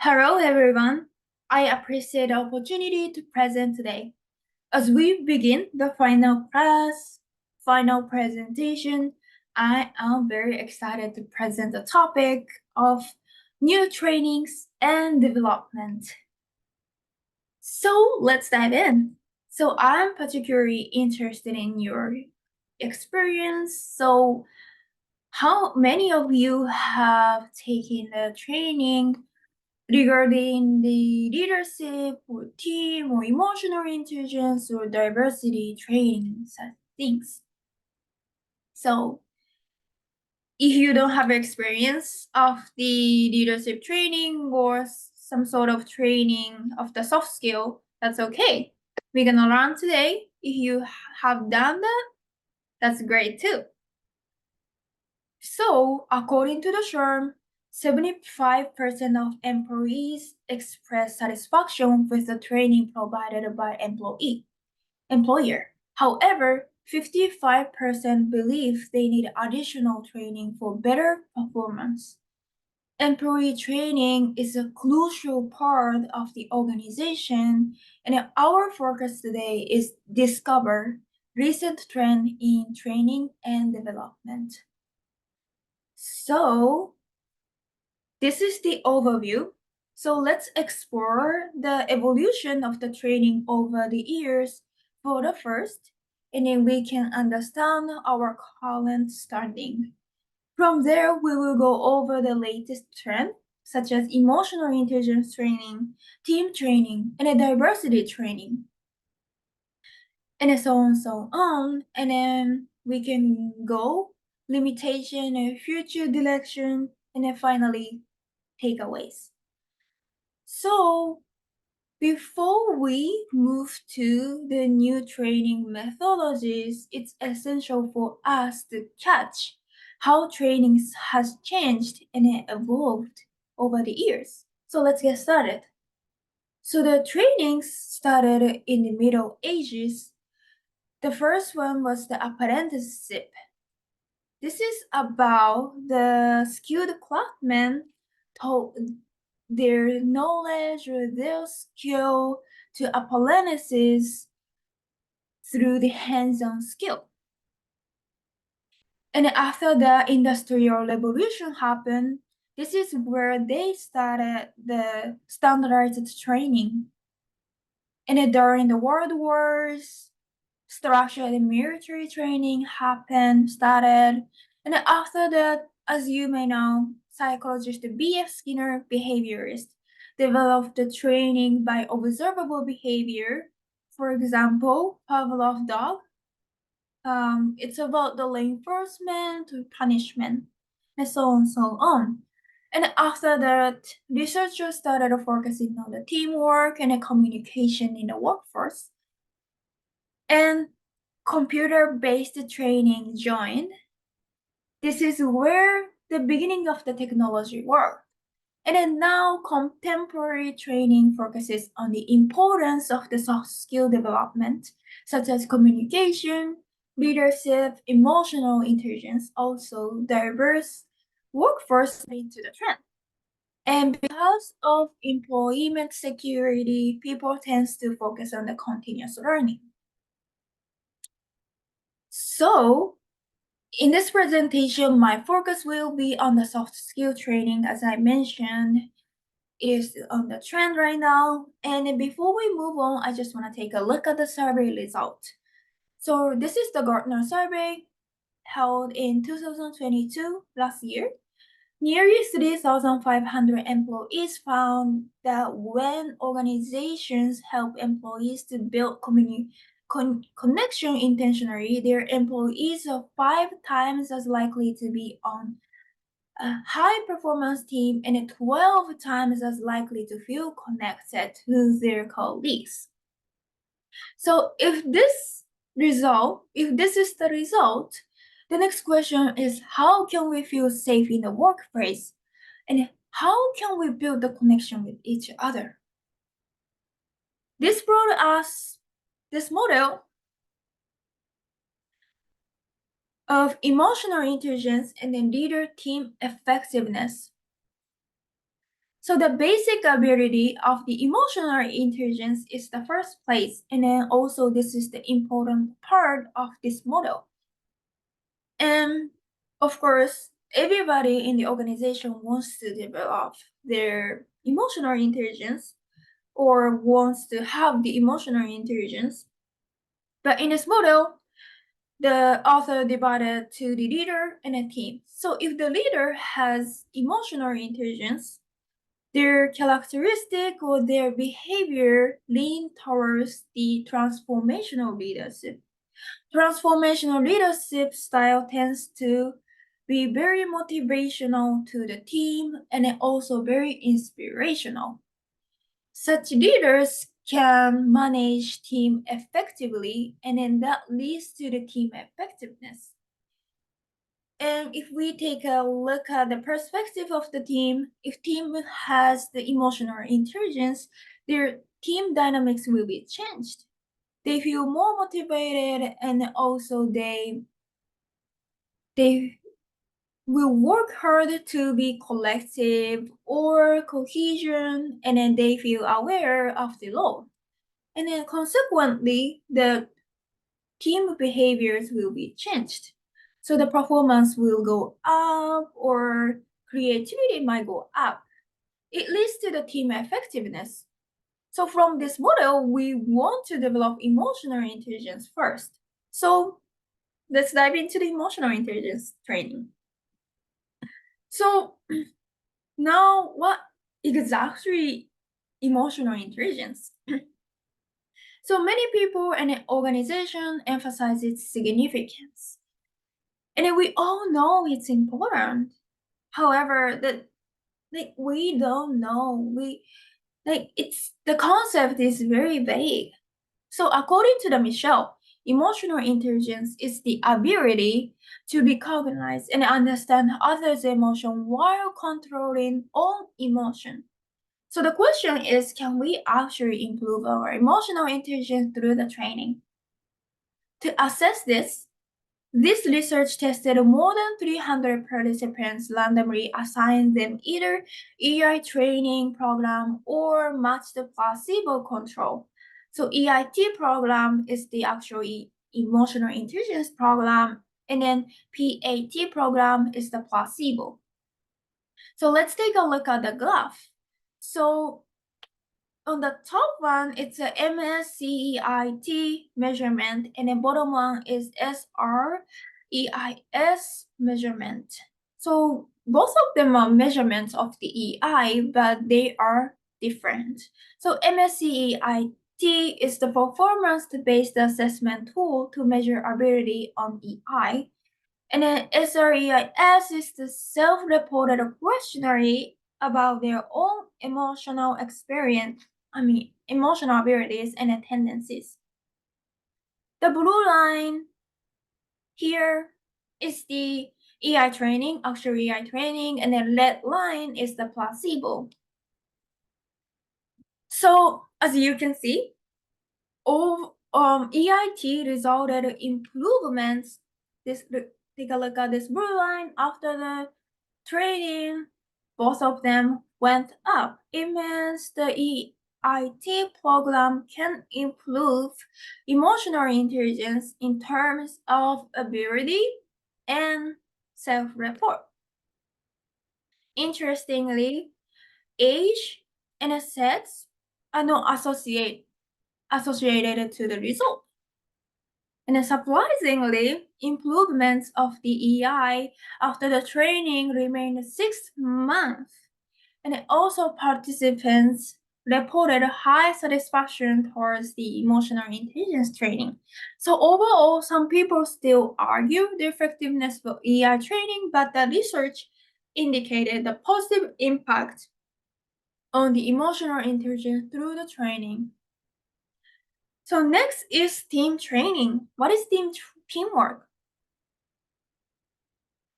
Hello, everyone. I appreciate the opportunity to present today. As we begin the final presentation, I am very excited to present the topic of new trainings and development. So let's dive in. So I'm particularly interested in your experience. So how many of you have taken the training regarding the leadership or team or emotional intelligence or diversity training such things? So if you don't have experience of the leadership training or some sort of training of the soft skill, that's okay. We're gonna learn today. If you have done that, that's great too. So according to the SHRM, 75% of employees express satisfaction with the training provided by employer. However, 55% believe they need additional training for better performance. Employee training is a crucial part of the organization, and our focus today is discover recent trend in training and development. So this is the overview. So let's explore the evolution of the training over the years for the first, and then we can understand our current standing. From there, we will go over the latest trend, such as emotional intelligence training, team training, and a diversity training, and so on and so on. And then we can go limitation and future direction, and then finally takeaways. So before we move to the new training methodologies, it's essential for us to catch how training has changed and evolved over the years. So let's get started. So the trainings started in the Middle Ages. The first one was the apprenticeship. This is about the skilled craftsmen taught their knowledge or their skill to apprentices through the hands-on skill. And after the Industrial Revolution happened, this is where they started the standardized training. And during the World Wars, structured military training started. And after that, as you may know, psychologist B.F. Skinner, behaviorist, developed the training by observable behavior. For example, Pavlov's dog. It's about the reinforcement to punishment, and so on and so on. And after that, researchers started focusing on the teamwork and the communication in the workforce. And computer-based training joined. This is where the beginning of the technology worked. And then now contemporary training focuses on the importance of the soft skill development, such as communication, leadership, emotional intelligence, also diverse workforce into the trend. And because of employment security, people tends to focus on the continuous learning. So in this presentation, my focus will be on the soft skill training, as I mentioned. It is on the trend right now. And before we move on, I just want to take a look at the survey result. So this is the Gartner survey held in 2022, last year. Nearly 3,500 employees found that when organizations help employees to build connection intentionally, their employees are 5 times as likely to be on a high performance team and 12 times as likely to feel connected to their colleagues. So if this is the result, the next question is how can we feel safe in the workplace? And how can we build the connection with each other? This brought us this model of emotional intelligence and then leader team effectiveness. So the basic ability of the emotional intelligence is the first place, and then also this is the important part of this model. And of course, everybody in the organization wants to develop their emotional intelligence or wants to have the emotional intelligence. But in this model, the author divided to the leader and a team. So if the leader has emotional intelligence, their characteristic or their behavior lean towards the transformational leadership. Transformational leadership style tends to be very motivational to the team and also very inspirational. Such leaders can manage team effectively, and then that leads to the team effectiveness. And if we take a look at the perspective of the team, if team has the emotional intelligence, their team dynamics will be changed. They feel more motivated, and also they will work hard to be collective or cohesion, and then they feel aware of the role. And then consequently, the team behaviors will be changed. So the performance will go up or creativity might go up. It leads to the team effectiveness. So from this model, we want to develop emotional intelligence first. So let's dive into the emotional intelligence training. So now what exactly emotional intelligence? So many people and organizations emphasize its significance. And we all know it's important. However, we don't know. It's the concept is very vague. So according to the Michelle, emotional intelligence is the ability to recognize and understand others' emotion while controlling own emotion. So the question is, can we actually improve our emotional intelligence through the training? To assess this research tested more than 300 participants, randomly assigned them either EI training program or matched placebo control. So EIT program is the actual emotional intelligence program, and then PAT program is the placebo. So let's take a look at the graph. So on the top one, it's a MSCEIT measurement, and the bottom one is SREIS measurement. So both of them are measurements of the EI, but they are different. So MSCEIT is the performance-based assessment tool to measure ability on EI. And then SREIS is the self-reported questionnaire about their own emotional emotional abilities and tendencies. The blue line here is the EI training, actual EI training, and the red line is the placebo. So as you can see, all EIT resulted improvements. Take a look at this blue line after the training. Both of them went up. It means the EIT program can improve emotional intelligence in terms of ability and self-report. Interestingly, age and sex are not associated to the result. And surprisingly, improvements of the EI after the training remained 6 months. And also participants reported high satisfaction towards the emotional intelligence training. So overall, some people still argue the effectiveness of EI training, but the research indicated the positive impact on the emotional intelligence through the training. So next is team training. What is teamwork?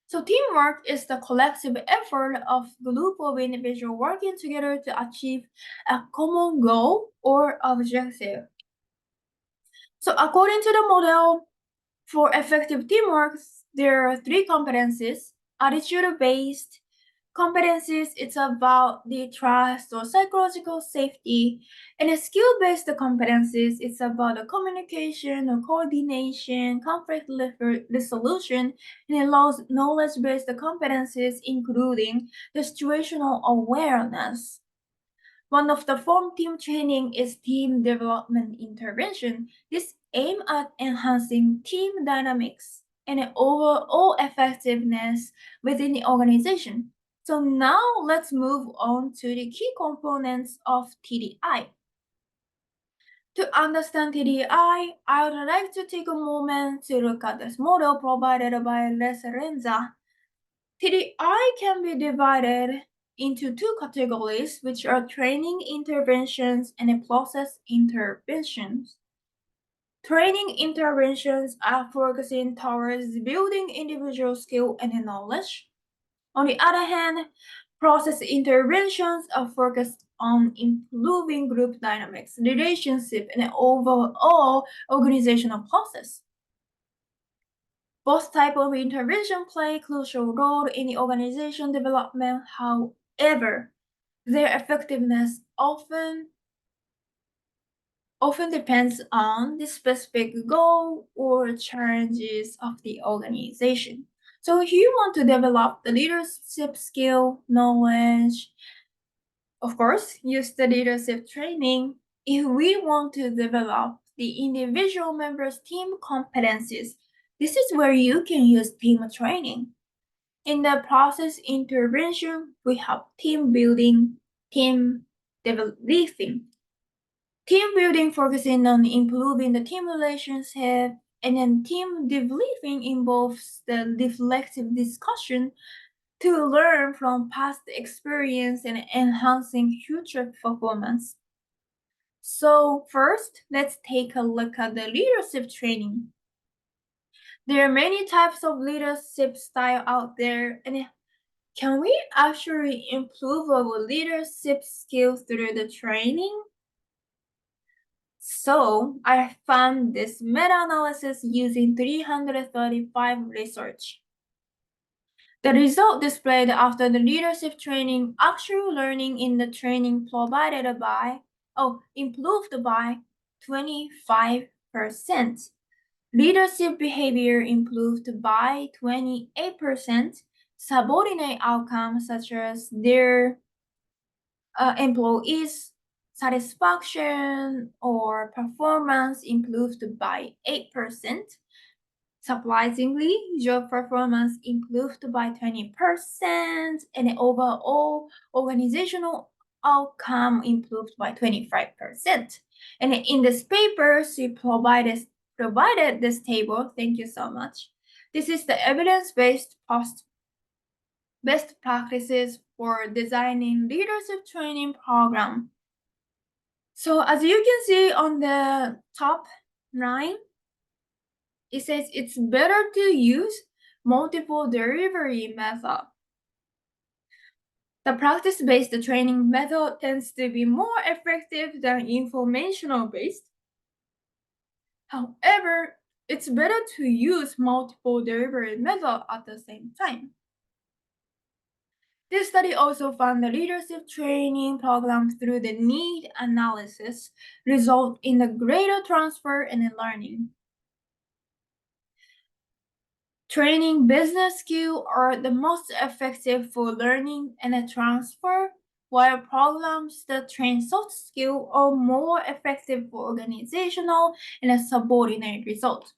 So teamwork is the collective effort of a group of individuals working together to achieve a common goal or objective. So according to the model, for effective teamwork, there are three competencies: attitude-based, Competencies, it's about the trust or psychological safety. And a skill-based competencies, it's about the communication or coordination, conflict resolution, and it allows knowledge-based competencies, including the situational awareness. One of the form team training is team development intervention. This aim at enhancing team dynamics and overall effectiveness within the organization. So now let's move on to the key components of TDI. To understand TDI, I would like to take a moment to look at this model provided by Les Renza. TDI can be divided into two categories, which are training interventions and process interventions. Training interventions are focusing towards building individual skill and knowledge. On the other hand, process interventions are focused on improving group dynamics, relationship, and overall organizational process. Both types of intervention play a crucial role in the organization development. However, their effectiveness often depends on the specific goal or challenges of the organization. So if you want to develop the leadership skill, knowledge, of course, use the leadership training. If we want to develop the individual members' team competencies, this is where you can use team training. In the process intervention, we have team building, team developing. Team building focusing on improving the team relationship, and then team debriefing involves the reflective discussion to learn from past experience and enhancing future performance. So first, let's take a look at the leadership training. There are many types of leadership style out there, and can we actually improve our leadership skills through the training? So I found this meta-analysis using 335 research. The result displayed after the leadership training, actual learning in the training improved by 25%. Leadership behavior improved by 28%. Subordinate outcomes such as their employees' satisfaction or performance improved by 8%. Surprisingly, job performance improved by 20%, and the overall organizational outcome improved by 25%. And in this paper, she provided this table. Thank you so much. This is the evidence-based best practices for designing leadership training program. So as you can see on the top line, it says it's better to use multiple delivery method. The practice-based training method tends to be more effective than informational-based. However, it's better to use multiple delivery method at the same time. This study also found the leadership training programs through the need analysis result in a greater transfer and learning. Training business skills are the most effective for learning and transfer, while programs that train soft skills are more effective for organizational and subordinate results.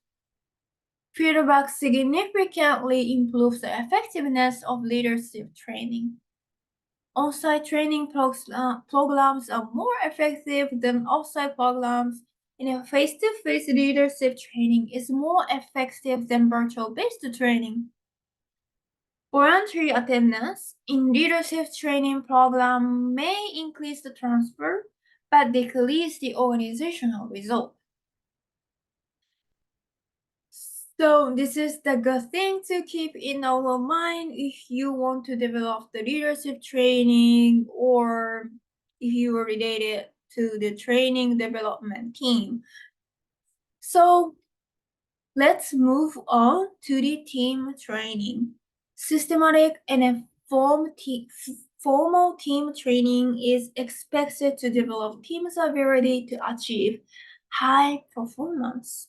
Feedback significantly improves the effectiveness of leadership training. On-site training programs are more effective than off-site programs, and face-to-face leadership training is more effective than virtual-based training. Voluntary attendance in leadership training program may increase the transfer, but decrease the organizational result. So this is the good thing to keep in our mind if you want to develop the leadership training or if you are related to the training development team. So let's move on to the team training. Systematic and formal team training is expected to develop team's ability to achieve high performance.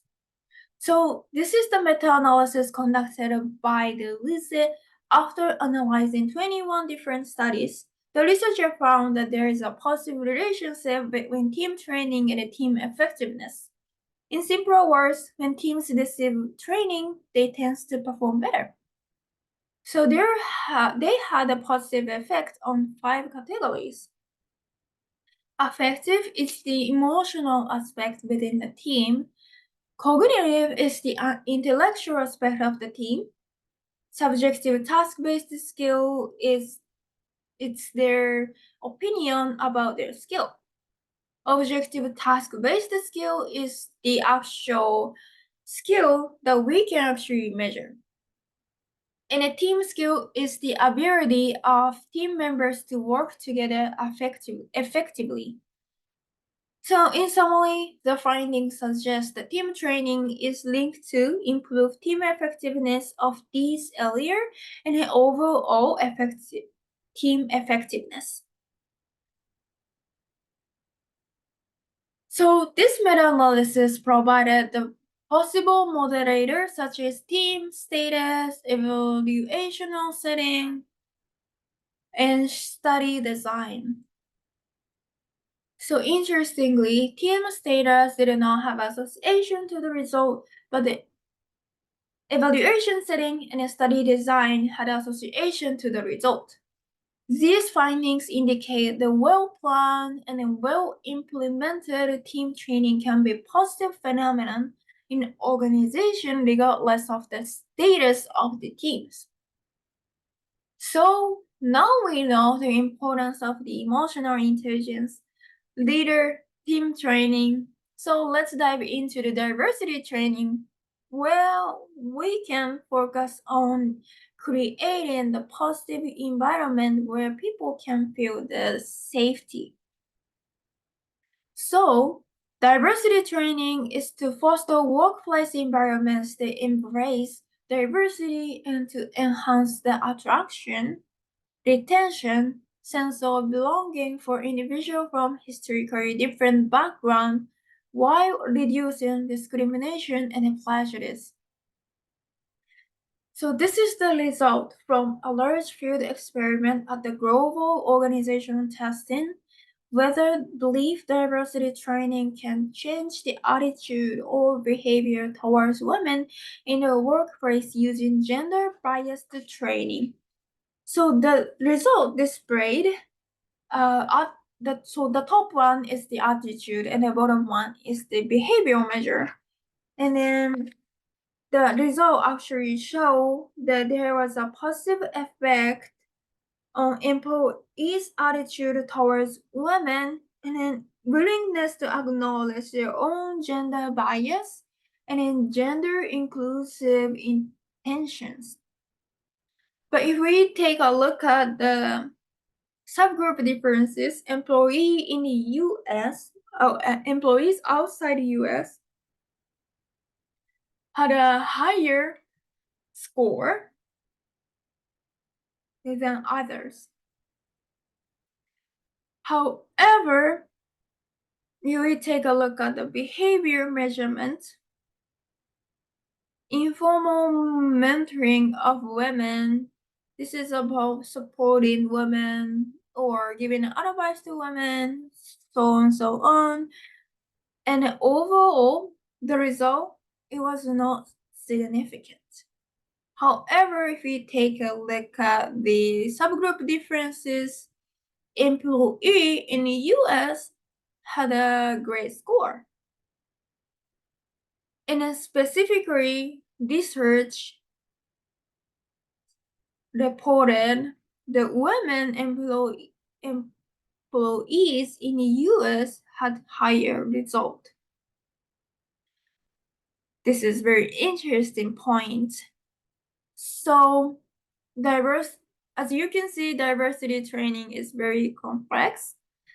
So this is the meta-analysis conducted by the LISE after analyzing 21 different studies. The researcher found that there is a positive relationship between team training and team effectiveness. In simple words, when teams receive training, they tend to perform better. So they had a positive effect on 5 categories. Affective is the emotional aspect within the team. Cognitive is the intellectual aspect of the team. Subjective task-based skill is it's their opinion about their skill. Objective task-based skill is the actual skill that we can actually measure. And a team skill is the ability of team members to work together effectively. So in summary, the findings suggest that team training is linked to improve team effectiveness of these earlier and overall team effectiveness. So this meta-analysis provided the possible moderators such as team status, evaluational setting, and study design. So interestingly, team status did not have association to the result, but the evaluation setting and study design had association to the result. These findings indicate the well-planned and well-implemented team training can be a positive phenomenon in organization regardless of the status of the teams. So now we know the importance of the emotional intelligence, leader, team training. So let's dive into the diversity training. Well, we can focus on creating the positive environment where people can feel the safety. So, diversity training is to foster workplace environments that embrace diversity and to enhance the attraction, retention, sense of belonging for individuals from historically different backgrounds while reducing discrimination and prejudice. So this is the result from a large field experiment at the global organization testing whether belief diversity training can change the attitude or behavior towards women in the workplace using gender biased training. So the result displayed the top one is the attitude and the bottom one is the behavioral measure. And then the result actually show that there was a positive effect on employees' attitude towards women and then willingness to acknowledge their own gender bias and then gender inclusive intentions. But if we take a look at the subgroup differences, employees outside the US had a higher score than others. However, if we take a look at the behavior measurement, informal mentoring of women, this is about supporting women or giving advice to women, so on and so on. And overall, the result, it was not significant. However, if we take a look at the subgroup differences, employee in the US had a great score. And specifically, research reported that women employees in the US had higher result. This is very interesting point. So as you can see, diversity training is very complex.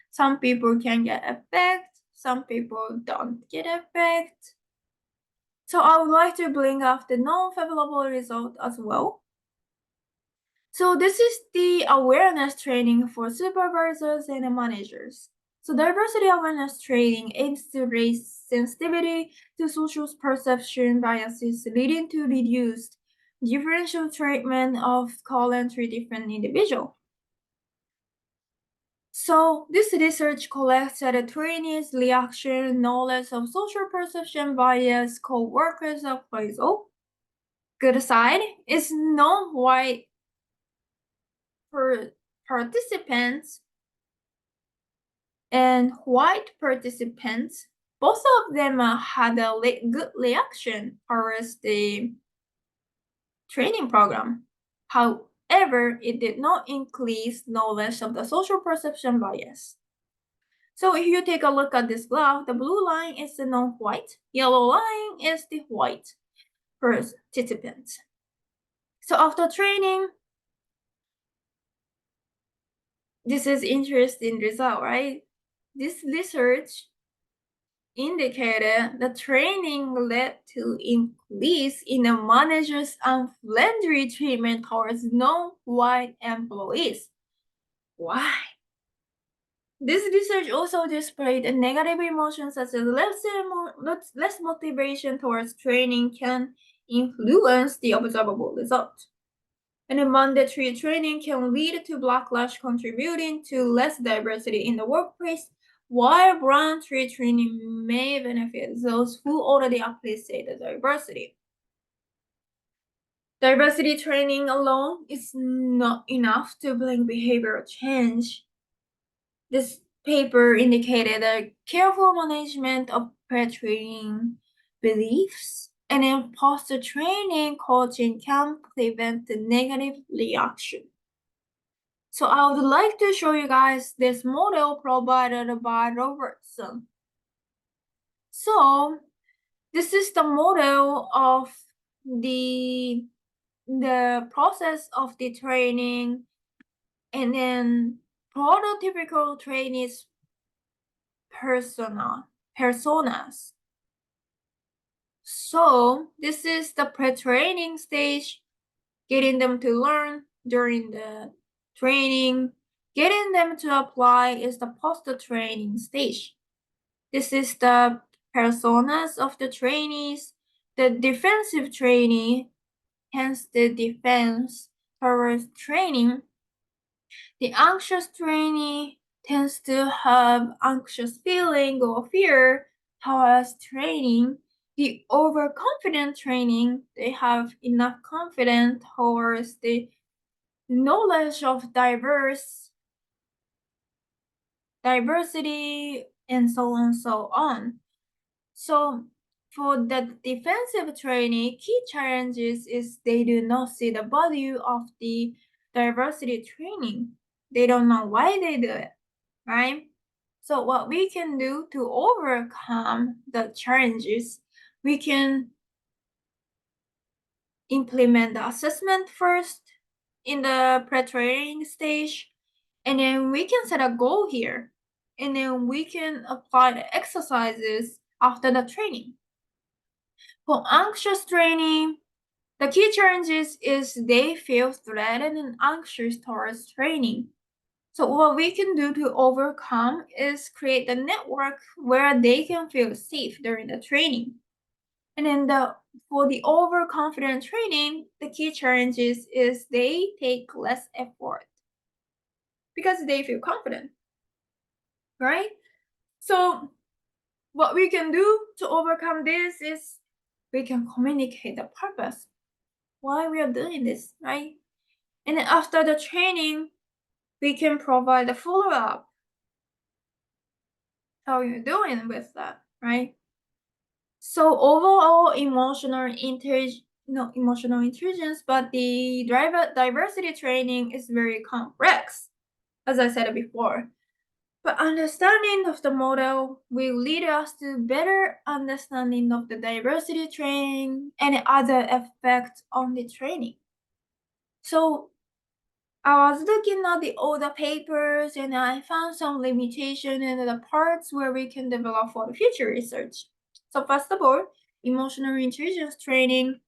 Some people can get effect, some people don't get effect. So I would like to bring up the non-favorable result as well. So this is the awareness training for supervisors and managers. So diversity awareness training aims to raise sensitivity to social perception biases, leading to reduced differential treatment of currently different individuals. So this research collects the trainees' reaction, knowledge of social perception bias, co-workers' appraisal. Good side is non-white participants and white participants. Both of them had a good reaction towards the training program. However, it did not increase knowledge of the social perception bias. So if you take a look at this graph, the blue line is the non-white, yellow line is the white participant. So after training, this is interesting result, right? This research indicated the training led to increase in the manager's unfriendly treatment towards non-white employees. Why? This research also displayed negative emotions such as less motivation towards training can influence the observable result. And a mandatory training can lead to backlash, contributing to less diversity in the workplace, while voluntary training may benefit those who already appreciate the diversity. Diversity training alone is not enough to bring behavioral change. This paper indicated a careful management of pre-training beliefs and imposter training coaching can prevent the negative reaction. So I would like to show you guys this model provided by Robertson. So this is the model of the process of the training, and then prototypical trainees personas. So this is the pre-training stage, getting them to learn during the training. Getting them to apply is the post-training stage. This is the personas of the trainees. The defensive trainee, hence the defense towards training. The anxious trainee tends to have anxious feeling or fear towards training. The overconfident training, they have enough confidence towards the knowledge of diversity and so on and so on. So for the defensive trainee, key challenges is they do not see the value of the diversity training. They don't know why they do it, right? So what we can do to overcome the challenges, we can implement the assessment first in the pre-training stage, and then we can set a goal here, and then we can apply the exercises after the training. For anxious training, the key challenges is they feel threatened and anxious towards training. So what we can do to overcome is create a network where they can feel safe during the training. And then for the overconfident training, the key challenges is they take less effort because they feel confident, right? So what we can do to overcome this is we can communicate the purpose, why we are doing this, right? And then after the training, we can provide a follow-up. How you're doing with that, right? So overall emotional intelligence, not emotional intelligence, but the diversity training is very complex, as I said before. But understanding of the model will lead us to better understanding of the diversity training and other effects on the training. So I was looking at all the papers and I found some limitation in the parts where we can develop for the future research. So first of all, emotional intelligence training.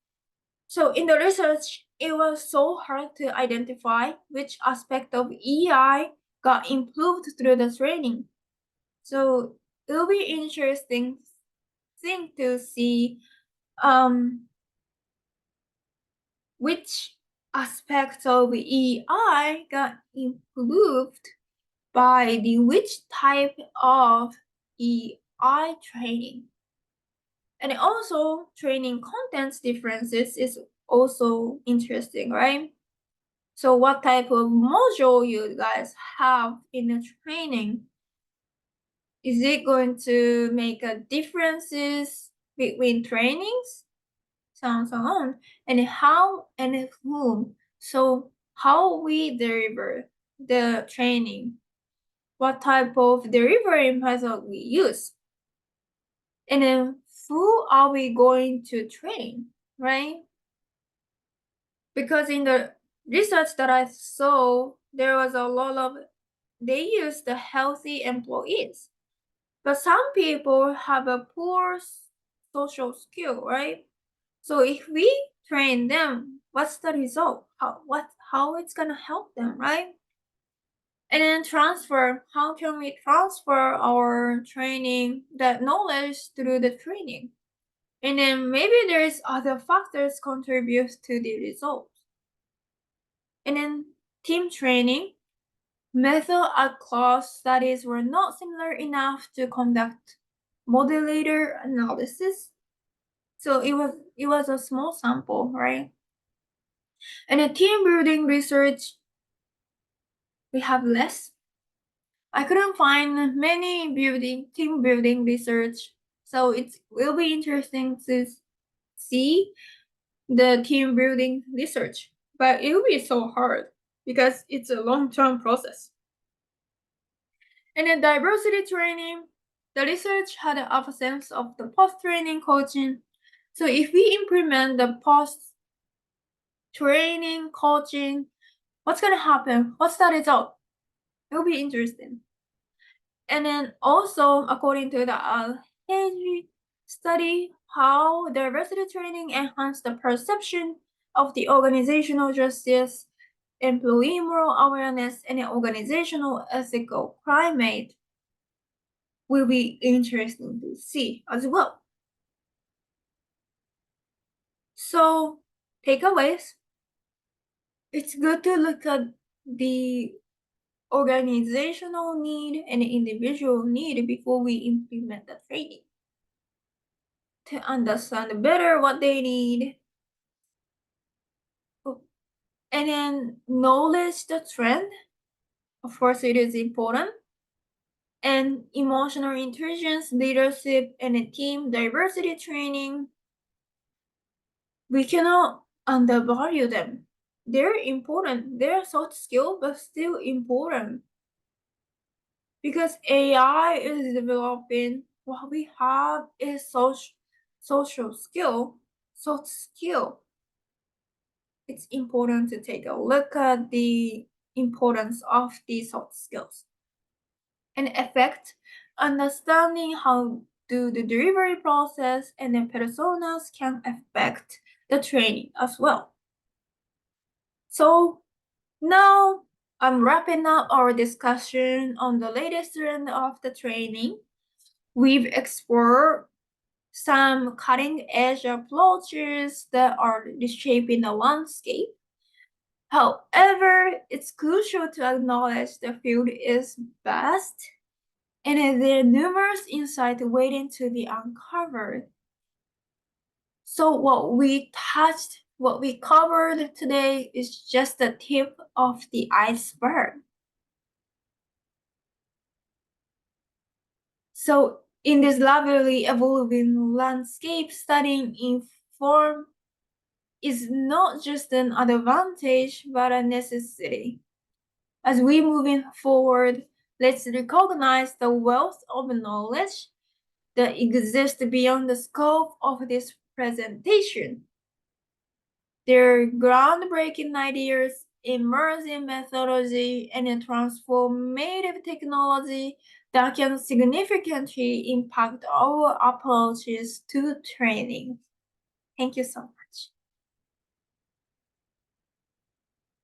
So in the research, it was so hard to identify which aspect of EI got improved through the training. So it'll be interesting thing to see which aspects of EI got improved by the which type of EI training. And also training contents differences is also interesting, right? So what type of module you guys have in the training? Is it going to make a differences between trainings? So on, so on. And how and whom. So how we deliver the training. What type of delivery method we use. And then who are we going to train, right? Because in the research that I saw, there was a lot of, they used the healthy employees. But some people have a poor social skill, right? So if we train them, what's the result? How it's gonna help them, right? And then transfer, how can we transfer our training, that knowledge through the training? And then maybe there's other factors contribute to the result. And then team training, method at class studies were not similar enough to conduct modulator analysis. So it was a small sample, right? And the team building research, we have less. I couldn't find many team building research. So it will be interesting to see the team building research, but it will be so hard because it's a long-term process. And in diversity training, the research had an absence of the post-training coaching. So if we implement the post-training coaching, what's gonna happen? What's the result? It'll be interesting. And then also, according to the Alhage study, how diversity training enhanced the perception of the organizational justice, employee moral awareness, and an organizational ethical climate will be interesting to see as well. So, takeaways. It's good to look at the organizational need and individual need before we implement the training, to understand better what they need, and then knowledge the trend. Of course, it is important. And emotional intelligence, leadership, and team diversity training, we cannot undervalue them. They're important. They're soft skill, but still important. Because AI is developing, what we have is social skill, soft skill. It's important to take a look at the importance of these soft skills. And effect, understanding how do the delivery process and the personas can affect the training as well. So now I'm wrapping up our discussion on the latest trend of the training. We've explored some cutting-edge approaches that are reshaping the landscape. However, it's crucial to acknowledge the field is vast and there are numerous insights waiting to be uncovered. So what we covered today is just the tip of the iceberg. So in this rapidly evolving landscape, studying inform is not just an advantage, but a necessity. As we moving forward, let's recognize the wealth of knowledge that exists beyond the scope of this presentation. Their groundbreaking ideas, immersive methodology, and transformative technology that can significantly impact our approaches to training. Thank you so much.